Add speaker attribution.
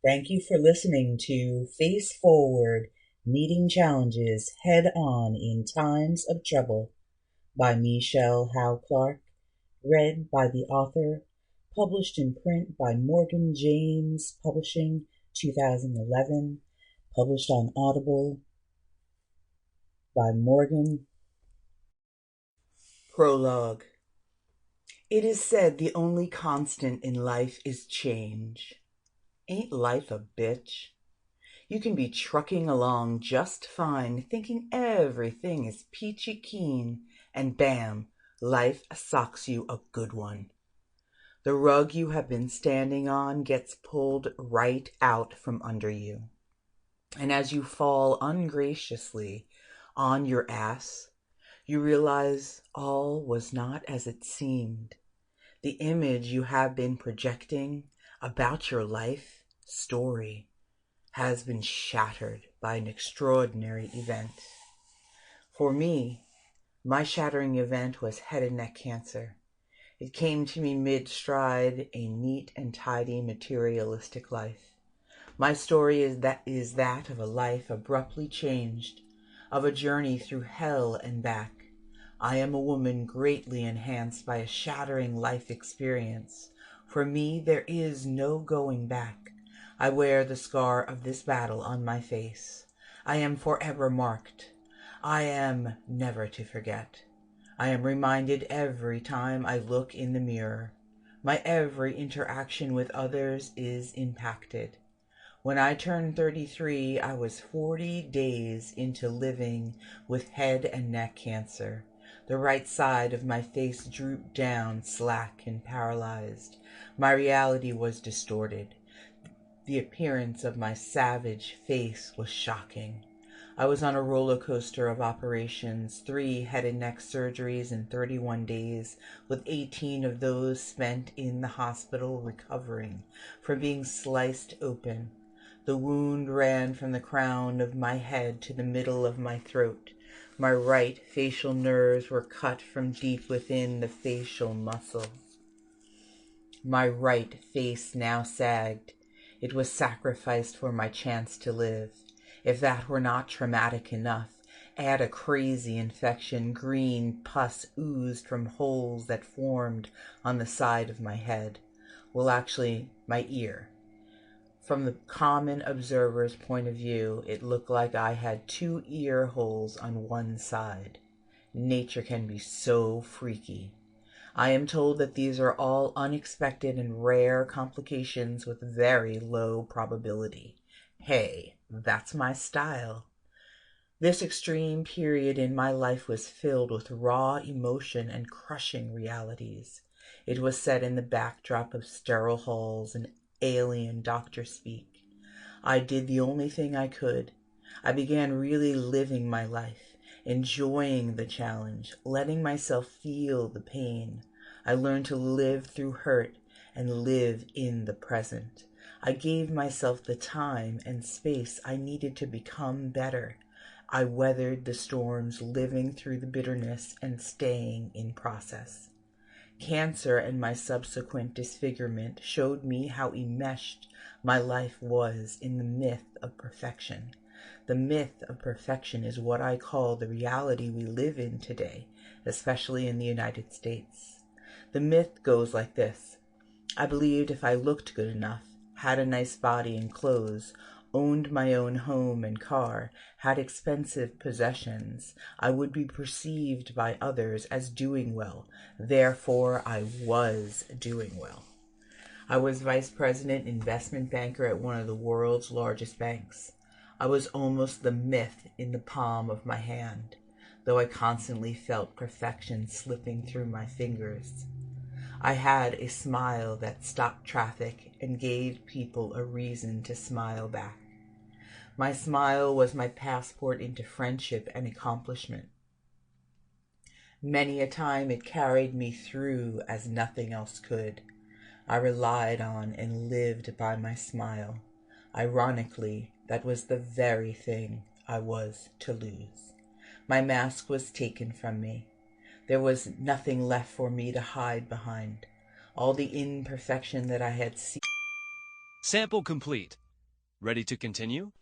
Speaker 1: Thank you for listening to Face Forward, Meeting Challenges Head On in Times of Trouble by Michele Howe Clarke, read by the author, published in print by Morgan James Publishing, 2011, published on Audible by Morgan. Prologue. It is said the only constant in life is change. Ain't life a bitch? You can be trucking along just fine, thinking everything is peachy keen, and bam, life socks you a good one. The rug you have been standing on gets pulled right out from under you. And as you fall ungraciously on your ass, you realize all was not as it seemed. The image you have been projecting about your life story has been shattered by an extraordinary event. For me, my shattering event was head and neck cancer. It came to me mid-stride, a neat and tidy materialistic life. My story is that of a life abruptly changed, of a journey through hell and back. I am a woman greatly enhanced by a shattering life experience. For me, there is no going back. I wear the scar of this battle on my face. I am forever marked. I am never to forget. I am reminded every time I look in the mirror. My every interaction with others is impacted. When I turned 33, I was 40 days into living with head and neck cancer. The right side of my face drooped down, slack and paralyzed. My reality was distorted. The appearance of my savage face was shocking. I was on a roller coaster of operations, 3 head and neck surgeries in 31 days, with 18 of those spent in the hospital recovering from being sliced open. The wound ran from the crown of my head to the middle of my throat. My right facial nerves were cut from deep within the facial muscle. My right face now sagged. It was sacrificed for my chance to live. If that were not traumatic enough, add a crazy infection. Green pus oozed from holes that formed on the side of my head. Well, actually, my ear. From the common observer's point of view, it looked like I had 2 ear holes on one side. Nature can be so freaky. I am told that these are all unexpected and rare complications with very low probability. Hey, that's my style. This extreme period in my life was filled with raw emotion and crushing realities. It was set in the backdrop of sterile halls and alien doctor speak. I did the only thing I could. I began really living my life, enjoying the challenge, letting myself feel the pain. I learned to live through hurt and live in the present. I gave myself the time and space I needed to become better. I weathered the storms, living through the bitterness and staying in process. Cancer and my subsequent disfigurement showed me how enmeshed my life was in the myth of perfection. The myth of perfection is what I call the reality we live in today, especially in the United States. The myth goes like this. I believed if I looked good enough, had a nice body and clothes, owned my own home and car, had expensive possessions, I would be perceived by others as doing well. Therefore, I was doing well. I was vice president investment banker at one of the world's largest banks. I was almost the myth in the palm of my hand, though I constantly felt perfection slipping through my fingers. I had a smile that stopped traffic and gave people a reason to smile back. My smile was my passport into friendship and accomplishment. Many a time it carried me through as nothing else could. I relied on and lived by my smile. Ironically, that was the very thing I was to lose. My mask was taken from me. There was nothing left for me to hide behind. All the imperfection that I had seen.
Speaker 2: Sample complete. Ready to continue?